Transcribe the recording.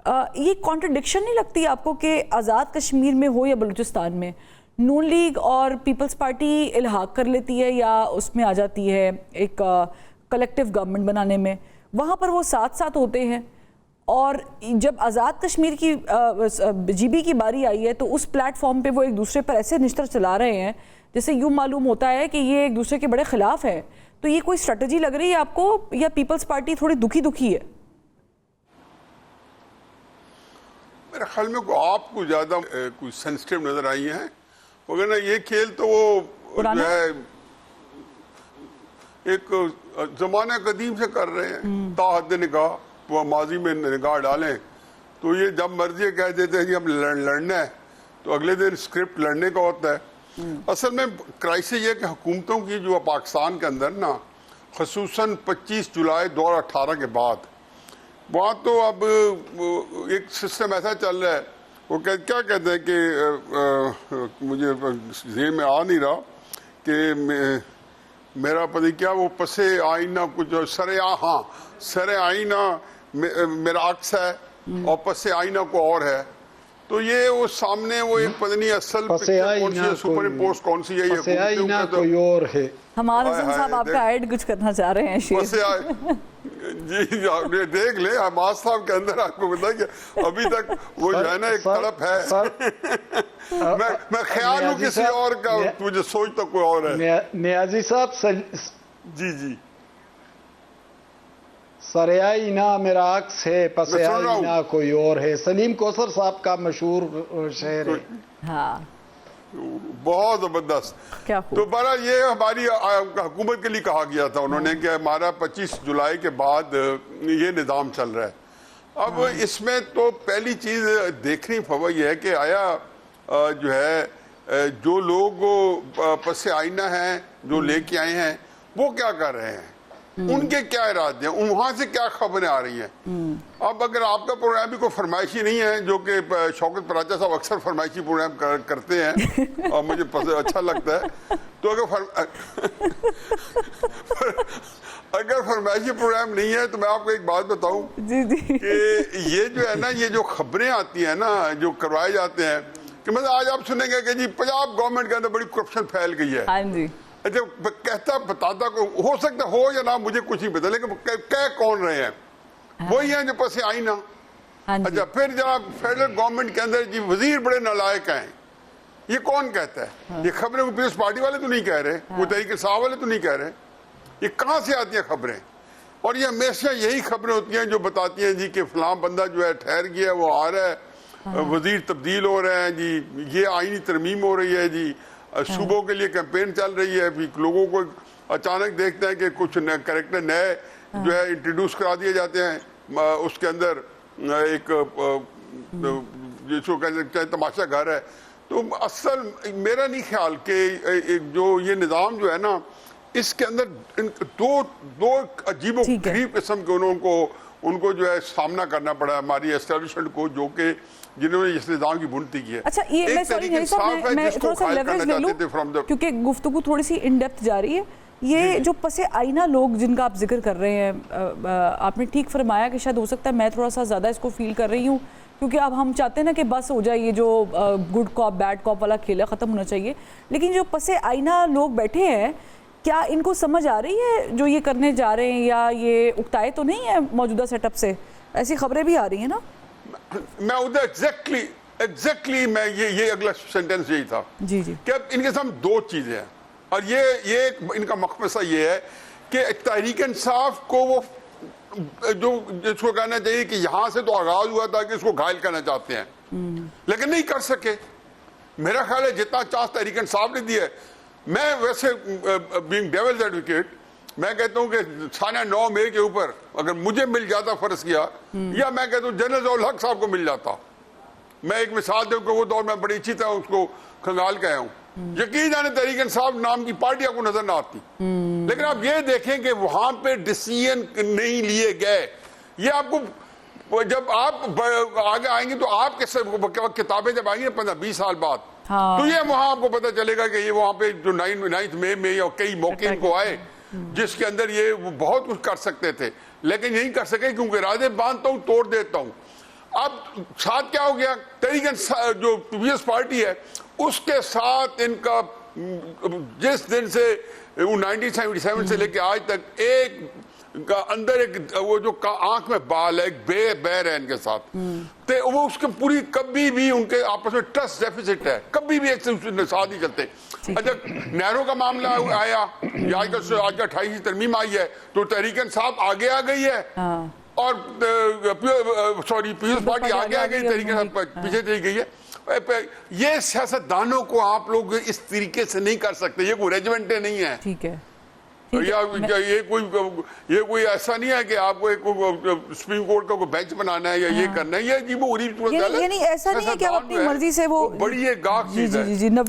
یہ کانٹرڈکشن نہیں لگتی آپ کو کہ آزاد کشمیر میں ہو یا بلوچستان میں نون لیگ اور پیپلز پارٹی الحاق کر لیتی ہے یا اس میں آ جاتی ہے ایک کلیکٹیو گورنمنٹ بنانے میں، وہاں پر وہ ساتھ ساتھ ہوتے ہیں، اور جب آزاد کشمیر کی جی بی کی باری آئی ہے تو اس پلیٹ فارم پہ وہ ایک دوسرے پر ایسے نشتر چلا رہے ہیں جیسے یوں معلوم ہوتا ہے کہ یہ ایک دوسرے کے بڑے خلاف ہے. تو یہ کوئی اسٹریٹجی لگ رہی ہے آپ کو یا پیپلز پارٹی تھوڑی دکھی ہے؟ میرے خیال میں آپ کو زیادہ کوئی سینسٹیو نظر آئی ہیں، وغیرہ یہ کھیل تو وہ جو ہے ایک زمانہ قدیم سے کر رہے ہیں. تا حد نگاہ وہ ماضی میں نگاہ ڈالیں تو یہ جب مرضی کہہ دیتے ہیں کہ ہم لڑنا ہے تو اگلے دن اسکرپٹ لڑنے کا ہوتا ہے. اصل میں کرائسس یہ کہ حکومتوں کی جو پاکستان کے اندر نا خصوصاً 25 جولائی 2018 کے بعد وہاں تو اب ایک سسٹم ایسا چل رہا ہے، وہ کیا کہتے ہیں کہ مجھے ذہن میں آ نہیں رہا کہ میرا پتہ کیا وہ پس آئینہ کچھ سر آئینہ میرا عکس ہے اور پس آئینہ کو اور ہے. تو یہ وہ سامنے وہ ایک پتہ نہیں اصل پکچر کون سی ہے، سپر امپوز کون سی ہے، یہ پس آئینہ کوئی اور ہے. ہمار حسن صاحب آپ کا ایڈ کچھ کرنا چاہ رہے ہیں شیر. جی آپ نے دیکھ لیں حماد صاحب کے اندر آپ کو بتا کہ ابھی تک وہ جو ہے نا ایک تڑپ ہے. میں خیال ہوں کسی اور کا، مجھے سوچ تو کوئی اور ہے. نیازی صاحب جی سر آئینہ میرا عکس ہے پس آئینہ کوئی اور ہے، سلیم کوثر صاحب کا مشہور شعر ہے. ہاں بہت زبردست. تو بہرحال یہ ہماری حکومت کے لیے کہا گیا تھا انہوں نے کہ ہمارا 25 جولائی کے بعد یہ نظام چل رہا ہے. اب اس میں تو پہلی چیز دیکھنی فوا یہ ہے کہ آیا جو ہے جو لوگ پس آئینہ ہیں جو لے کے آئے ہیں وہ کیا کر رہے ہیں، ان کے کیا ارادے ہیں، وہاں سے کیا خبریں آ رہی ہیں. اب اگر آپ کا پروگرام بھی کوئی فرمائشی نہیں ہے، جو کہ شوکت پراچا صاحب اکثر فرمائشی پروگرام کرتے ہیں اور مجھے اچھا لگتا ہے، تو اگر فرمائشی پروگرام نہیں ہے تو میں آپ کو ایک بات بتاؤں کہ یہ جو ہے نا یہ جو خبریں آتی ہیں نا جو کروائے جاتے ہیں کہ مطلب آج آپ سنیں گے کہ جی پنجاب گورنمنٹ کے اندر بڑی کرپشن پھیل گئی ہے. ہاں جی اچھا کہتا بتاتا کو ہو سکتا ہو یا نہ مجھے کچھ نہیں پتا، لیکن کہہ کون رہے ہیں وہی ہیں جو پس آئینہ. اچھا پھر جب فیڈرل گورنمنٹ کے اندر جی وزیر بڑے نالائق ہیں، یہ کون کہتا ہے؟ یہ خبریں کو پیپلز پارٹی والے تو نہیں کہہ رہے، وہ تحریک انصاف والے تو نہیں کہہ رہے. یہ کہاں سے آتی ہیں خبریں؟ اور یہ ہمیشہ یہی خبریں ہوتی ہیں جو بتاتی ہیں جی کہ فلاں بندہ جو ہے ٹھہر گیا، وہ آ رہا ہے، وزیر تبدیل ہو رہے ہیں، جی یہ آئینی ترمیم ہو رہی ہے، جی صوبوں کے لیے کیمپین چل رہی ہے. لوگوں کو اچانک دیکھتے ہیں کہ کچھ کریکٹر نئے جو ہے انٹروڈیوس کرا دیے جاتے ہیں. اس کے اندر ایک جس کو کہتے ہیں تماشا گھر ہے. تو اصل میرا نہیں خیال کہ جو یہ نظام جو ہے نا اس کے اندر دو عجیب و غریب قسم کے ان کو جو ہے سامنا کرنا پڑا ہماری اسٹیبلشمنٹ کو، جو کہ جنہوں نے اس نظام کی بنتی کی ہے. اچھا یہ میں تھوڑا سا لیوریج لے لوں کیونکہ گفتگو تھوڑی سی ان ڈیپتھ جا رہی ہے. یہ جو پس آئینہ لوگ جن کا آپ ذکر کر رہے ہیں، آپ نے ٹھیک فرمایا کہ شاید ہو سکتا ہے میں تھوڑا سا زیادہ اس کو فیل کر رہی ہوں کیونکہ اب ہم چاہتے ہیں نا کہ بس ہو جائے یہ جو گڈ کاپ بیڈ کاپ والا کھیل ہے ختم ہونا چاہیے. لیکن جو پس آئینہ لوگ بیٹھے ہیں کیا ان کو سمجھ آ رہی ہے جو یہ کرنے جا رہے ہیں، یا یہ اکتائے تو نہیں ہے موجودہ سیٹ اپ سے؟ ایسی خبریں بھی آ رہی ہیں نا. میں ادھر ایگزیکٹلی میں یہ اگلا سینٹینس یہی تھا کہ ان کے سامنے دو چیزیں ہیں، اور یہ ان کا مخمصہ یہ ہے کہ تحریک انصاف کو وہ جو جس کو کہنا چاہیے کہ یہاں سے تو آغاز ہوا تھا کہ اس کو گھائل کرنا چاہتے ہیں لیکن نہیں کر سکے. میرا خیال ہے جتنا چانس تحریک انصاف نے دیا ہے، میں ویسے بینگ ڈیولز ایڈوکیٹ میں کہتا ہوں کہ سانحہ 9 مئی کے اوپر اگر مجھے مل جاتا فرض کیا، یا میں کہتا ہوں جنرل ضیاء الحق صاحب کو مل جاتا. میں ایک مثال دوں کہ وہ دور میں بڑی اچھی طرح اس کو کھنگال گیا ہوں. یقین جانے تحریک انصاف نام کی پارٹی آپ کو نظر نہ آتی، لیکن آپ یہ دیکھیں کہ وہاں پہ ڈیسیژن نہیں لیے گئے. یہ آپ کو جب آپ آگے آئیں گے تو آپ کے کتابیں جب آئیں گی 15-20 سال بعد تو یہ وہاں آپ کو پتہ چلے گا کہ یہ وہاں پہ جو 9 مئی میں یا کئی موقع ان کو آئے جس کے اندر یہ بہت کچھ کر سکتے تھے لیکن نہیں کر سکے کیونکہ ارادے باندھتا ہوں توڑ دیتا ہوں. اب ساتھ کیا ہو گیا, تحریک جو پیپلز پارٹی ہے اس کے ساتھ ان کا جس دن سے 1977 سے لے کے آج تک ایک کا اندر ایک وہ جو آنکھ میں بال ہے, ایک بیر ہے ان کے ساتھ, تو وہ اس کے پوری کبھی بھی ان کے آپس میں ٹرسٹ ڈیفیسٹ ہے, کبھی بھی ایک ساتھ نہیں چلتے. اچھا نہرو کا معاملہ آیا, آج کا 28 ترمیم آئی ہے تو تحریک انصاف آگے آ گئی ہے اور پیپلز پارٹی آگے آ گئی, تحریک انصاف پیچھے چلی گئی ہے. یہ سیاستدانوں کو آپ لوگ اس طریقے سے نہیں کر سکتے, یہ کوئی ریجمنٹیں نہیں ہے. ٹھیک ہے, یہ کوئی ایسا نہیں ہے کہ آپ کو سپریم کورٹ کا کوئی بینچ بنانا ہے یا یہ کرنا ہے, یہ عجیب و غریب صورت حال ہے. یعنی ایسا نہیں ہے کہ آپ اپنی مرضی سے وہ بڑی ایک گاہ چیز ہے.